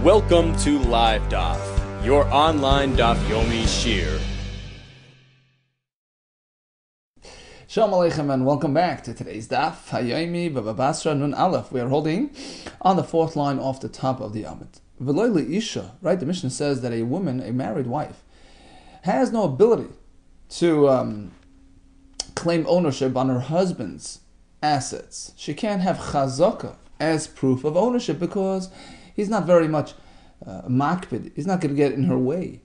Welcome to Live DAF, your online DAF Yomi Shir. Shalom Aleichem and welcome back to today's DAF Hayomi Bava Basra Nun Aleph. We are holding on the fourth line off the top of the Amud. V'loy Isha, right? The Mishnah says that a woman, a married wife, has no ability to claim ownership on her husband's assets. She can't have chazaka as proof of ownership because he's not very much makpid. He's not going to get in her way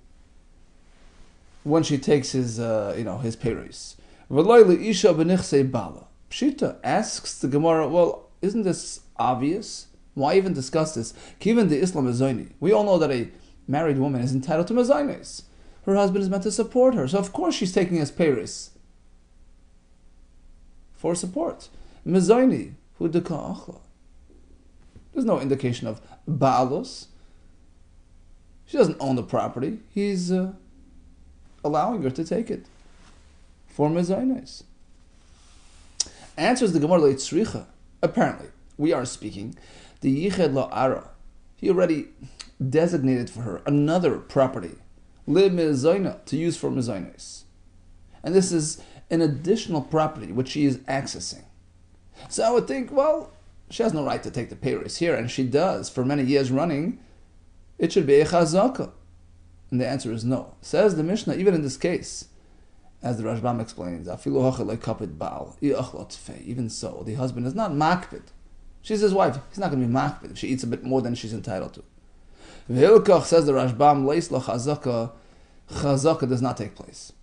when she takes his peiros. V'loy isha b'nichsei bala. Pshita asks the Gemara, well, isn't this obvious? Why even discuss this? Kiven the Islam mezayni. We all know that a married woman is entitled to mezaynis. Her husband is meant to support her, so of course she's taking his peiros for support. Mezayni hu deka achla. There's no indication of ba'alos. She doesn't own the property. He's allowing her to take it for mezainis. Answers the Gemara leitzricha. Apparently, we are speaking the yiched la'ara. He already designated for her another property, li mezaina, to use for mezainis, and this is an additional property which she is accessing. So I would think, well, she has no right to take the peiros here, and she does for many years running. It should be a chazaka. And the answer is no. Says the Mishnah, even in this case, as the Rashbam explains, even so, the husband is not makpid. She's his wife. He's not going to be makpid if she eats a bit more than she's entitled to. V'hilkach, says the Rashbam, chazaka does not take place.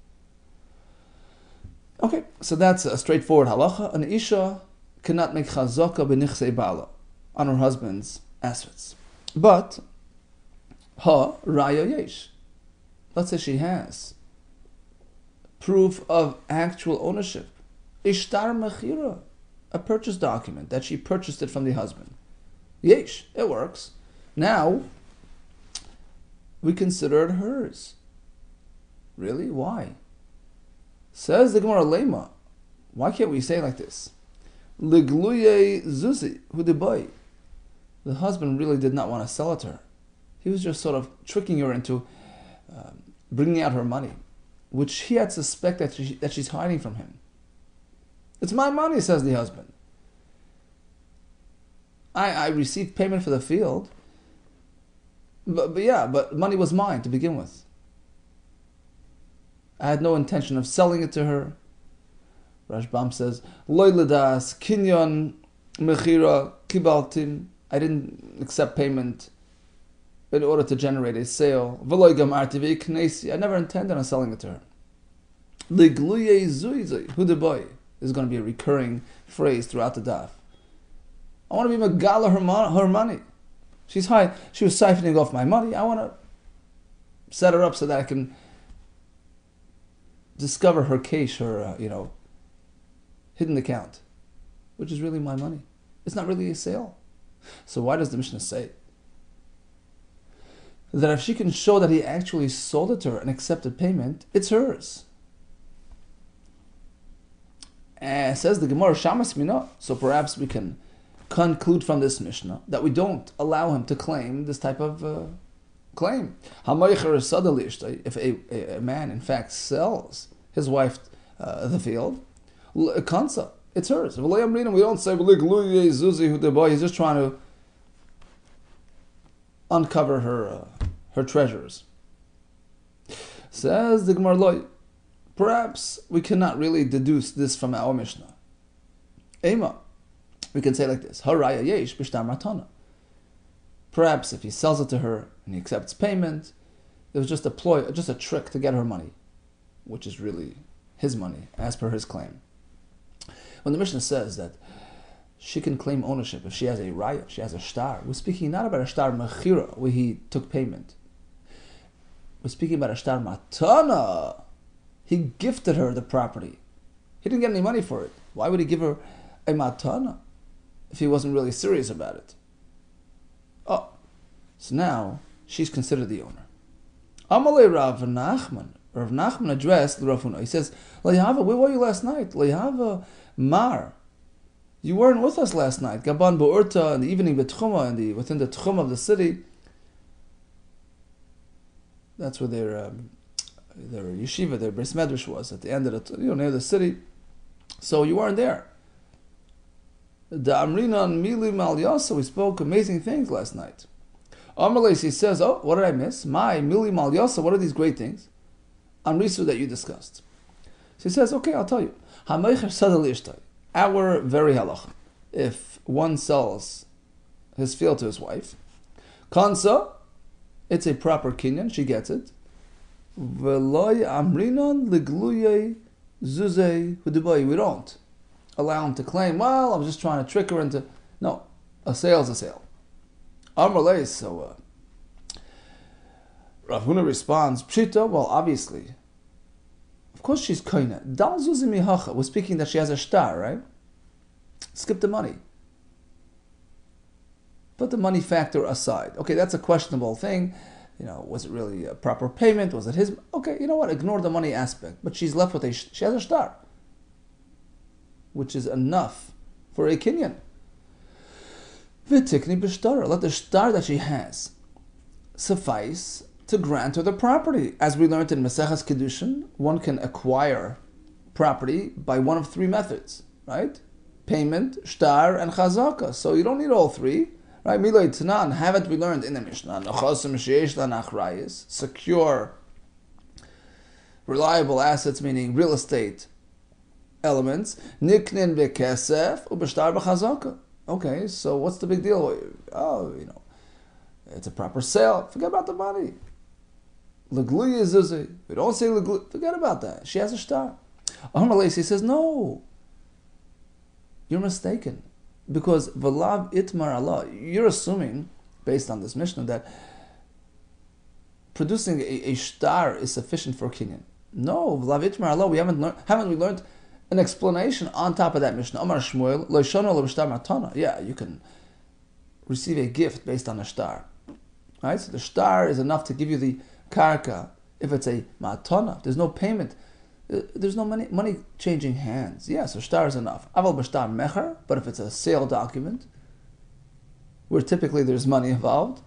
Okay, so that's a straightforward halacha. An isha cannot make chazaka b'nichsei bala on her husband's assets. But ha raya yesh. Let's say she has proof of actual ownership. Ishtar mechira, a purchase document that she purchased it from the husband. Yesh, it works. Now we consider it hers. Really? Why? Says the Gemara Lema. Why can't we say like this? Ligluye zuzi hudibai. The husband really did not want to sell it to her. He was just sort of tricking her into bringing out her money, which he had suspected that she's hiding from him. It's my money, says the husband. I received payment for the field, but money was mine to begin with. I had no intention of selling it to her. Rashbam says, Loy ledas kinyon mechira kibaltim. I didn't accept payment in order to generate a sale. I never intended on selling it to her. Ligluye zuizui hudaboy is going to be a recurring phrase throughout the daf. I want to be megala her money. She's high. She was siphoning off my money. I want to set her up so that I can discover her cache, her hidden account, which is really my money. It's not really a sale. So why does the Mishnah say that if she can show that he actually sold it to her and accepted payment, it's hers? And says the Gemara, Shamas Mina. So perhaps we can conclude from this Mishnah that we don't allow him to claim this type of claim. If a man in fact sells his wife the field, kansa, it's hers. We don't say he's just trying to uncover her treasures. Says the Gemara, perhaps we cannot really deduce this from our Mishnah. Ema, we can say like this: Haraya yesh b'shtar matana. Perhaps if he sells it to her and he accepts payment, it was just a ploy, just a trick to get her money, which is really his money as per his claim. When the Mishnah says that she can claim ownership if she has a raya, she has a shtar, we're speaking not about a shtar mechira where he took payment. We're speaking about a shtar matana. He gifted her the property. He didn't get any money for it. Why would he give her a matana if he wasn't really serious about it? Oh, so now she's considered the owner. Amalei Rav Nachman. Rav Nachman addressed the Rav Huna. He says, Leihava, where were you last night? Leihava Mar. You weren't with us last night. Gaban Bo'urta in the evening, Betchuma, within the Tchum of the city. That's where their yeshiva, their bris medrash was at the end of the, near the city. So you weren't there. The Amrinan Mili Malyasa, we spoke amazing things last night. Amalei, he says, oh, what did I miss? My Mili Malyasa, what are these great things? Amrisu that you discussed. So he says, okay, I'll tell you. Our very halacha. If one sells his field to his wife, Kansa, it's a proper kinyan, she gets it. Veloy Amrinan Ligluye Zuzei Hudubai. We don't allow him to claim, well, I'm just trying to trick her into. No, a sale is a sale. Amalei, so Rav Huna responds, Pshita, well, obviously. Of course she's koina. Dal zuzi mihacha. We're speaking that she has a star, right? Skip the money. Put the money factor aside. Okay, that's a questionable thing. Was it really a proper payment? Was it his? Okay, you know what? Ignore the money aspect. But she's left with she has a star, which is enough for a kinyan. V'tikni b'shtar. Let the star that she has suffice to grant her the property. As we learned in Maseches Kedushin, one can acquire property by one of three methods, right? Payment, shtar, and chazaka. So you don't need all three, right? Miloi Tanan, haven't we learned in the Mishnah? Secure, reliable assets, meaning real estate elements. Niknin v'kesef u'b'shtar b'chazaka. Okay, so what's the big deal? Oh, it's a proper sale. Forget about the money. Legluya zuzi. We don't say legluya. Forget about that. She has a star. Amalesi says, no. You're mistaken. Because Valav Itmar Allah, you're assuming, based on this Mishnah, that producing a star is sufficient for kinyan. No, Valav Itmar Allah, haven't we learned an explanation on top of that Mishnah? Amar Shmuel, Lo Shana Lo B'shtar Matana. Yeah, you can receive a gift based on a star. Right? So the star is enough to give you the karka. If it's a matana, there's no payment. There's no money changing hands. Yeah, so star is enough. Aval b'shtar mecher, but if it's a sale document, where typically there's money involved,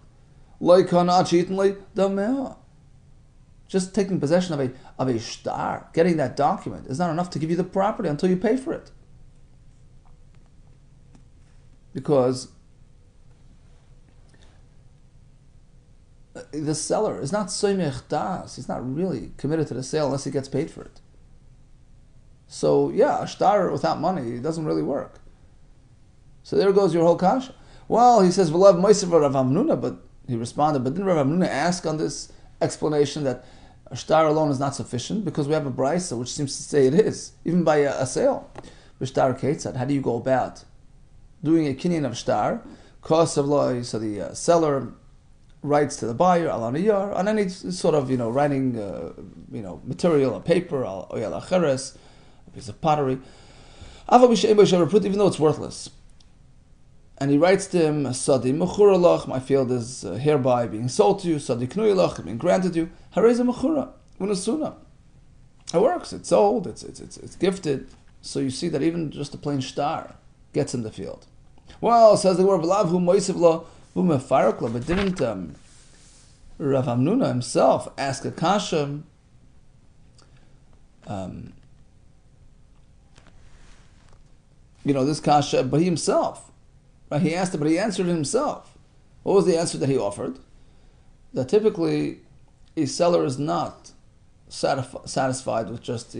just taking possession of a star, getting that document, is not enough to give you the property until you pay for it. Because the seller is not soymech das. He's not really committed to the sale unless he gets paid for it. So yeah, a star without money doesn't really work. So there goes your whole kasha. Well, he says v'lav moisav Rav Hamnuna, but he responded, but didn't Rav Hamnuna ask on this explanation that a star alone is not sufficient? Because we have a brisa which seems to say it is, even by a sale. V'shtar ketzad, how do you go about doing a kinyan of star? Cost of law, so the seller writes to the buyer, alaniyar, on any sort of, writing, material, a paper, oyal acheres, a piece of pottery, even though it's worthless. And he writes to him, Sadi mechura lach, my field is hereby being sold to you, Sadi knui lach, being granted you, hareza mechura, unasuna. It works, it's sold, it's gifted. So you see that even just a plain star gets in the field. Well, says the word, V'lav hu moisiv lo, but didn't Rav Hamnuna himself ask a kasha? This kasha, but he himself, right? He asked it, but he answered it himself. What was the answer that he offered? That typically a seller is not satisfied with just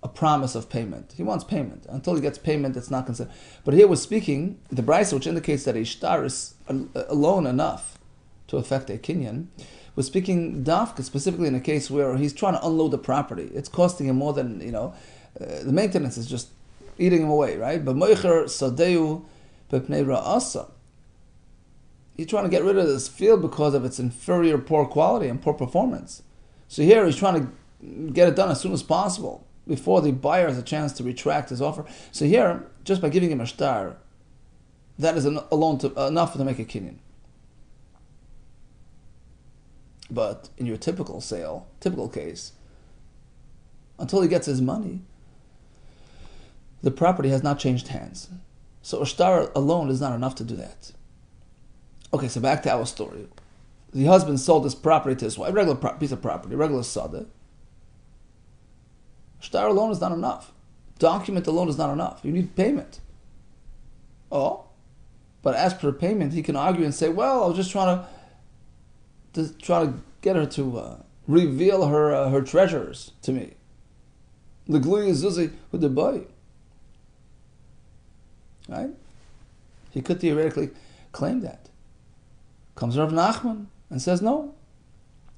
a promise of payment. He wants payment. Until he gets payment, it's not considered. But here we're speaking, the brisa, which indicates that a shtar is alone enough to affect a kinyan. We're speaking dafka, specifically in a case where he's trying to unload the property. It's costing him more than, the maintenance is just eating him away, right? But moicher sadeu bepnei ra'asa. He's trying to get rid of this field because of its inferior poor quality and poor performance. So here he's trying to get it done as soon as possible, before the buyer has a chance to retract his offer. So here, just by giving him a shtar, that is alone enough to make a kinyan. But in your typical case, until he gets his money, the property has not changed hands. So a shtar alone is not enough to do that. Okay, so back to our story. the husband sold this property to his wife, regular piece of property, regular sada. Shtar alone is not enough. Document alone is not enough. You need payment. Oh, but as per payment, he can argue and say, well, I was just trying to get her to reveal her treasures to me. L'gluya zuzi hudabai. Right? He could theoretically claim that. Comes Rav Nachman and says no.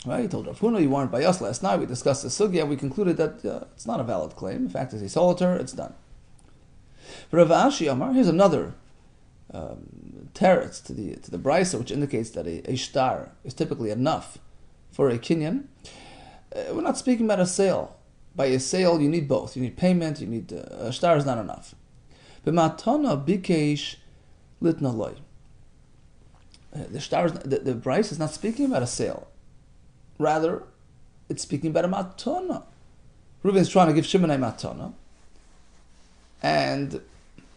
Right? He told Rav Huna, you weren't by us last night. We discussed the sugya. We concluded that it's not a valid claim. The fact is he sold her. It's done. But Rav Ashi Amar, here's another teretz to the brisa, which indicates that a shtar is typically enough for a kinyan. We're not speaking about a sale. By a sale, you need both. You need payment. You need a shtar is not enough. But matana bikesh litna loy. The brisa is not speaking about a sale. Rather, it's speaking about a matana. Reuben's trying to give Shimon a matana, and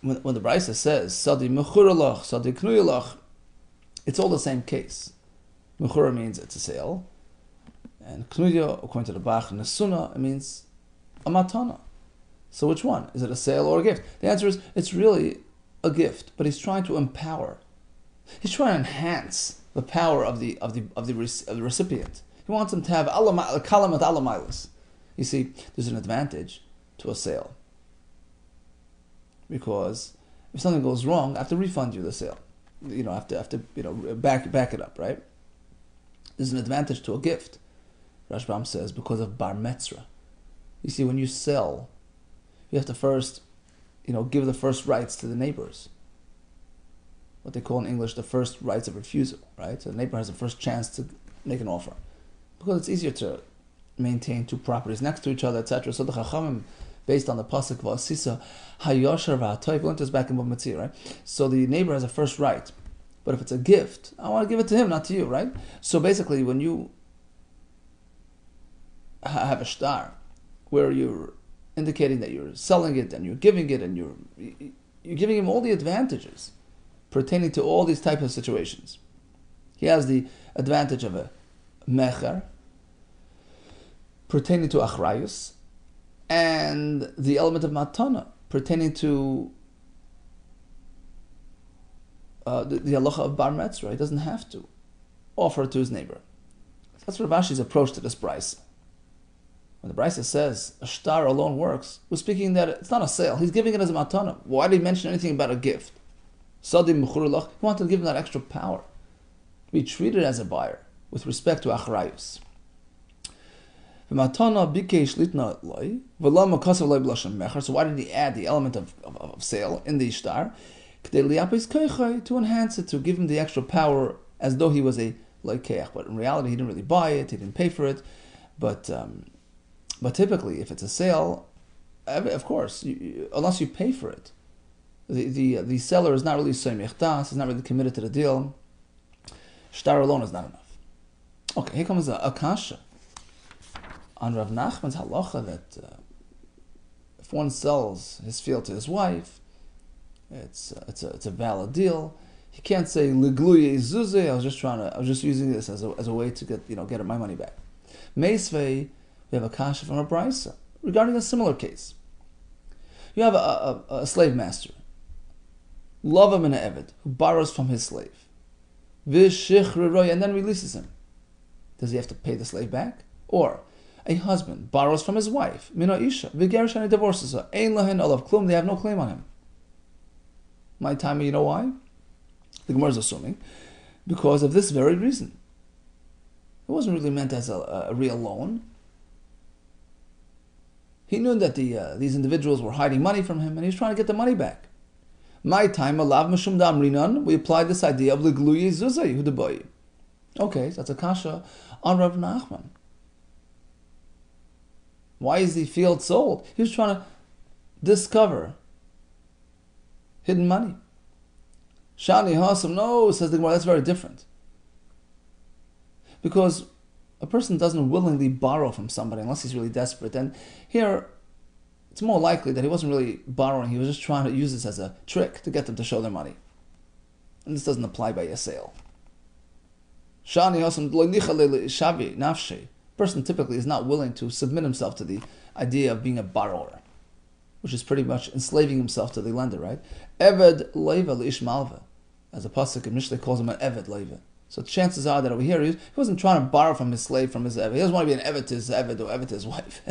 when the brisa says sadi mechuralach, sadi knuyalach, it's all the same case. Mechura means it's a sale, and knuya, according to the Bach and the Sunnah, it means a matana. So which one? Is it a sale or a gift? The answer is it's really a gift, but he's trying to empower. He's trying to enhance the power of the recipient. He wants him to have kalamat alamailas. You see, there's an advantage to a sale, because if something goes wrong, I have to refund you the sale. I have to back it up, right? There's an advantage to a gift. Rashbam says because of bar metzra. You see, when you sell, you have to first, give the first rights to the neighbors. What they call in English the first rights of refusal, right? So the neighbor has the first chance to make an offer, because it's easier to maintain two properties next to each other, etc. So the Chachamim, based on the pasuk v'asisa hayashar v'atoy, we learned this back in Bava Basra, right? So the neighbor has a first right, but if it's a gift, I want to give it to him, not to you, right? So basically, when you have a shtar where you're indicating that you're selling it and you're giving it and you're giving him all the advantages pertaining to all these types of situations. He has the advantage of a mecher pertaining to achrayus, and the element of matana pertaining to the halacha of bar metzra. He doesn't have to offer it to his neighbor. That's Rav Ashi's approach to this brisa. When the brisa says a shtar alone works, we're speaking that it's not a sale. He's giving it as a matana. Why did he mention anything about a gift? Sadim mechurulach. He wanted to give him that extra power, to be treated as a buyer with respect to achrayus. So why did he add the element of sale in the shtar? To enhance it, to give him the extra power, as though he was a loikeach. But in reality, he didn't really buy it, he didn't pay for it. But typically, if it's a sale, of course, unless you pay for it, the seller is not really soymech das, is not really committed to the deal. Shtar alone is not enough. Okay, here comes a kasha on Rav Nachman's halacha that if one sells his field to his wife, it's a valid deal. He can't say ligluye zuze. I was just using this as a way to get my money back. Meisvei, we have a kasha from a brisa regarding a similar case. You have a slave master, lava min eved, who borrows from his slave, and then releases him. Does he have to pay the slave back? Or a husband borrows from his wife, mina isha, v'gerish, and he divorces her. Ein lahen olav klum, they have no claim on him. My time, you know why? The Gemara is assuming because of this very reason. It wasn't really meant as a real loan. He knew that these individuals were hiding money from him, and he was trying to get the money back. My time, alav mashum dam rinan, we applied this idea of ligluye zuzay hudaboy. Okay, so that's a kasha on Rav Nachman. Why is the field sold? He was trying to discover hidden money. Shani Hasam, no, says the Gemara, that's very different. Because a person doesn't willingly borrow from somebody unless he's really desperate. And here, it's more likely that he wasn't really borrowing, he was just trying to use this as a trick to get them to show their money. And this doesn't apply by a sale. Shani hosam lo nicha shavi nafshe. Person typically is not willing to submit himself to the idea of being a borrower, which is pretty much enslaving himself to the lender, right? Eved leiva leish malva, as a pasuk in Mishlei calls him an eved leiva. So chances are that over here he wasn't trying to borrow from his slave, from his eved. He doesn't want to be an eved to his eved or eved to his wife,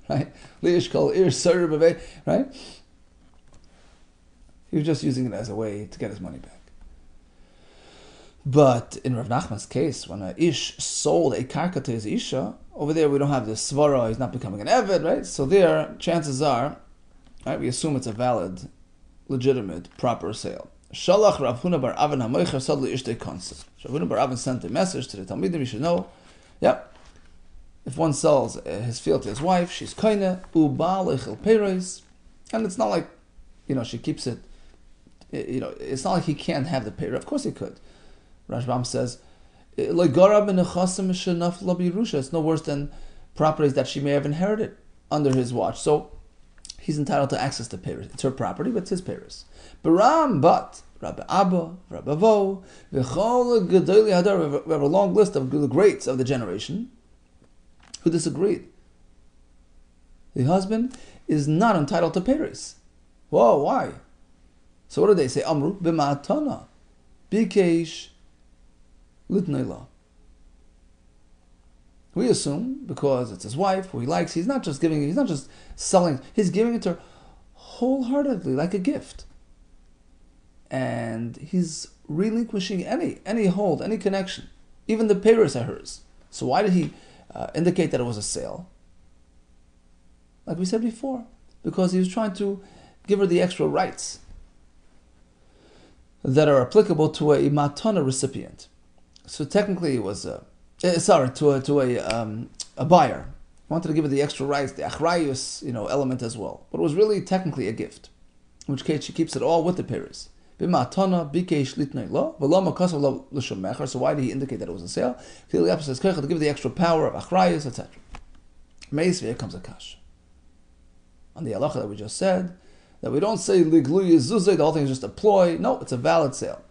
right? Leish kol ir ser b'vei, right? He was just using it as a way to get his money back. But in Rav Nachman's case, when a ish sold a karka to his isha, over there we don't have this svara, he's not becoming an eved, right? So there, chances are, right, we assume it's a valid, legitimate, proper sale. Shalach Rav Huna bar Avin hamoicher sadli ishtei konsa. Rav Huna bar Avin sent a message to the Talmidim, you should know, if one sells his field to his wife, she's koine, uba lechel peiros, and it's not like, she keeps it, it's not like he can't have the peiros. Of course he could. Rashbam says, it's no worse than properties that she may have inherited under his watch. So he's entitled to access to peiros. It's her property, but it's his peiros. But Rabbi Abba, Rabbi Vo, we have a long list of the greats of the generation who disagreed. The husband is not entitled to peiros. Whoa, why? So what do they say? Amru b'ma'atana, bikeish litnei. We assume because it's his wife who he likes, he's not just selling, he's giving it to her wholeheartedly like a gift. And he's relinquishing any hold, any connection. Even the peiros are hers. So why did he indicate that it was a sale? Like we said before, because he was trying to give her the extra rights that are applicable to a matana recipient. So technically it was a buyer. He wanted to give her the extra rights, the achrayus, element as well. But it was really technically a gift. In which case she keeps it all with the peiros. So why did he indicate that it was a sale? Clearly opposite says to give the extra power of achrayus, etc. Here comes a kash. On the halacha that we just said, that we don't say liglu yezuzay, the whole thing is just a ploy. No, it's a valid sale.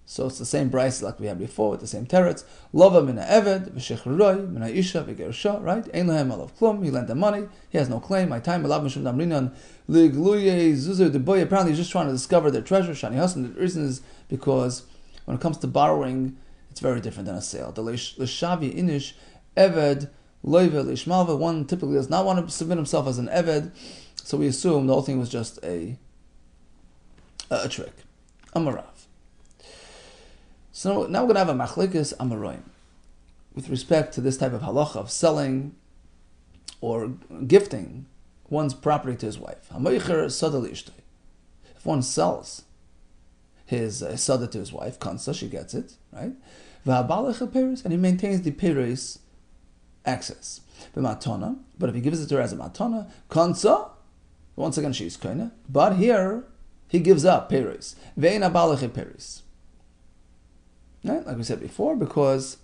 So it's the same price like we had before, with the same teretz. Lova mina eved, v'shechruroi, mina isha, v'gersha, right? Ein lahem alav klum, he lent them money, he has no claim. My time, alav mishum damrinan, ligluye zuzay deboy. Apparently he's just trying to discover their treasure. Shani Hassan, the reason is because when it comes to borrowing, it's very different than a sale. The l'shavi inish, eved, loive, l'ishmalva, one typically does not want to submit himself as an eved, so we assume the whole thing was just a trick. Amarav. So now we're going to have a machlekes amaroim with respect to this type of halacha of selling or gifting one's property to his wife. If one sells his sada to his wife, kansa, she gets it, right? And he maintains the peiros access. But if he gives it to her as a matana, kansa, once again she's koine. But here he gives up peiros. Ve'in abaleche peiros. Right? Like we said before, because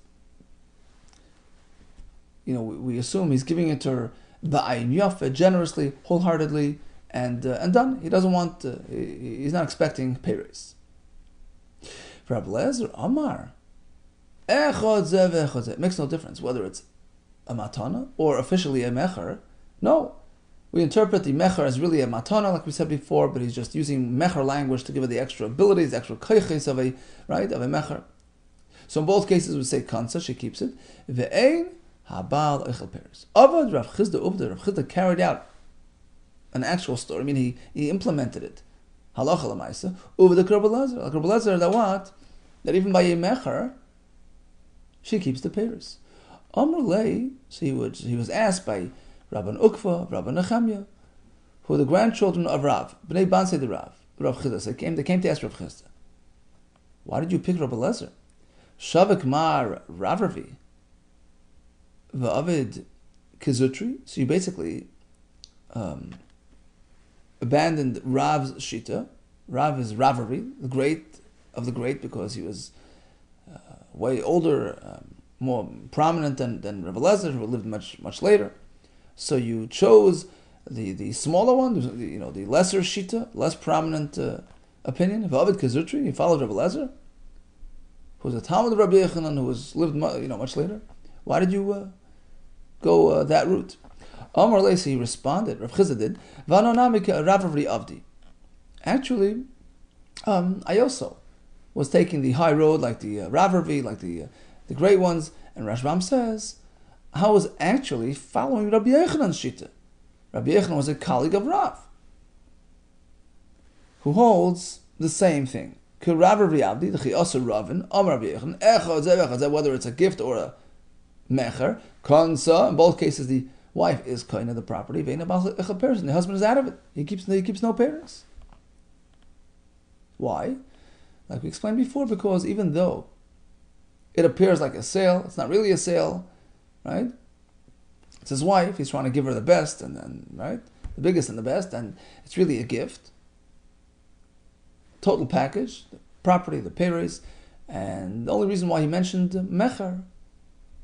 we assume he's giving it to her ba'ayin yafa, generously, wholeheartedly, and done. He doesn't want. He's not expecting peiros. For Rabbi Lezer, Amar, it makes no difference whether it's a matana or officially a mecher. No, we interpret the mecher as really a matana, like we said before, but he's just using mecher language to give it the extra abilities, the extra koiches of a mecher. So in both cases we say kansa, she keeps it. Ve'ein habal echel peiros. Avad Rav Chizda Ubda, Rav Chizda carried out an actual story. I mean, he implemented it. Halacha l'maisa. Ubda Rabbi Lezer. Like Rabbi Lezer, that even by a mecher, she keeps the peiros. Amr lei, so he was asked by Rabban Ukva, Rabban Nechemya, who are the grandchildren of Rav, Bnei Bansei the Rav Chizda. So they came to ask Rav Chizda, why did you pick Rabbi Lezer? Shavik mar Ravravi v'avid kizutri. So you basically abandoned Rav's shita. Rav is Ravravi, the great of the great, because he was way older, more prominent than Rabbi Lezer, who lived much later. So you chose the smaller one, the lesser shita, less prominent opinion. V'avid kizutri, you followed Rabbi Lezer. who was a Talmud of Rabbi Yehuda, who was lived much later. Why did you go that route? Amar Leisi responded, Rav Chizda did, Vanonamika Ravavri Avdi. Actually, I also was taking the high road, like the Ravavri, like the great ones, and Rashbam says, I was actually following Rabbi Yechonan's Shita. Rabbi Yechonan was a colleague of Rav, who holds the same thing. Whether it's a gift or a mecher, kansa, in both cases the wife is kind of the property, the husband is out of it. He keeps no parents. Why? Like we explained before, because even though it appears like a sale, it's not really a sale, right? It's his wife, he's trying to give her the best, and then, right? The biggest and the best, and it's really a gift. Total package, the property, the payres, and the only reason why he mentioned mecher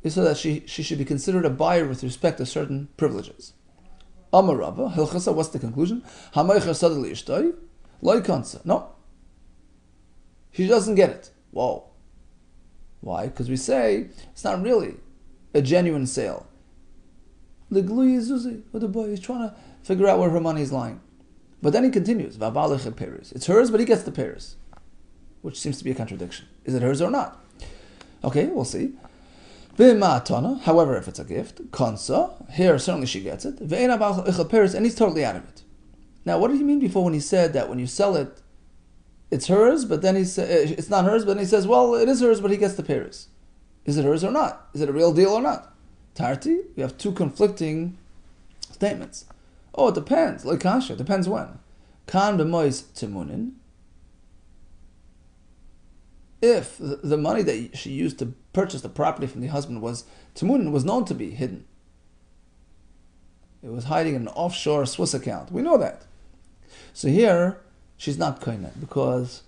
is so that she should be considered a buyer with respect to certain privileges. Amar Rava, Hilchasa, what's the conclusion? Hamaycher sadali ishtoi, loy kansa. No. She doesn't get it. Whoa. Why? Because we say it's not really a genuine sale. The glui zuzi, or the boy, he's trying to figure out where her money is lying. But then he continues, it's hers, but he gets the payres, which seems to be a contradiction. Is it hers or not? Okay, we'll see. However, if it's a gift, kansa, here certainly she gets it, and he's totally out of it. Now, what did he mean before when he said that when you sell it, it's hers, but then he says it's not hers, but then he says, well, it is hers, but he gets the payres. Is it hers or not? Is it a real deal or not? Tarti, we have two conflicting statements. Oh, it depends. Like kasha, it depends when. Kan b'mois timunin. If the money that she used to purchase the property from the husband was timunin, was known to be hidden. It was hiding in an offshore Swiss account. We know that. So here, she's not koine, because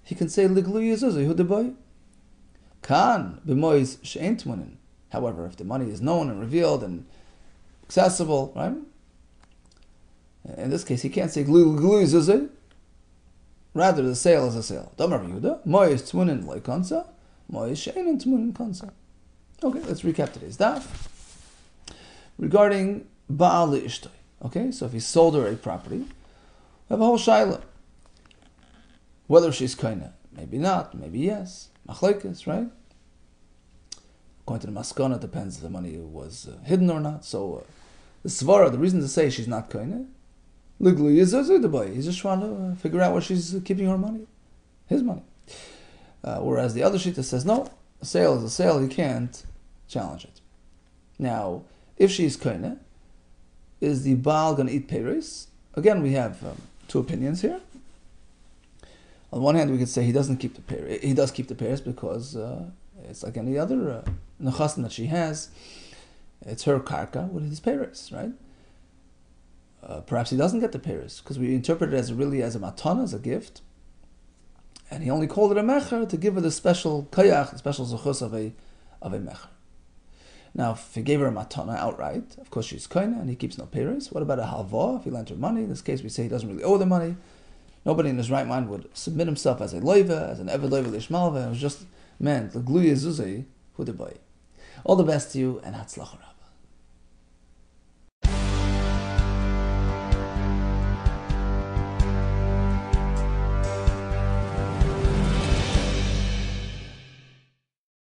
he can say liglu yizuzah hudaboy. Kan b'mois she'en timunin. However, if the money is known and revealed and accessible, right? In this case, he can't say glu yizuzah. Rather, the sale is a sale. Damar Yehuda, mois tmunin loikansa, mois she'en tmunin kansa. Okay, let's recap today's DAF. Regarding Baal Ishtoi. Okay, so if he sold her a property, we have a whole shaila. Whether she's kaina, maybe not, maybe yes. Machlokes, right? According to the Maskana, it depends if the money was hidden or not. So the Svara, the reason to say she's not kaina, he's just trying to figure out where she's keeping her money, his money. Whereas the other shita says, no, a sale is a sale, you can't challenge it. Now, if she's kaina, is the Baal going to eat peiros? Again, we have two opinions here. On one hand, we could say he doesn't keep the peiros. He does keep the peiros because it's like any other nechasim that she has. It's her karka with his peiros, right? Perhaps he doesn't get the peiros because we interpret it as really as a matana, as a gift, and he only called it a mecher to give her the special kayach, the special zuchus of a mecher. Now, if he gave her a matana outright, of course she's kaina and he keeps no peiros. What about a halva? If he lent her money, in this case we say he doesn't really owe the money. Nobody in his right mind would submit himself as a loiva, as an eved loiva lishmalva. It was just meant the gluya zuzay hudabai. All the best to you and hatzlach.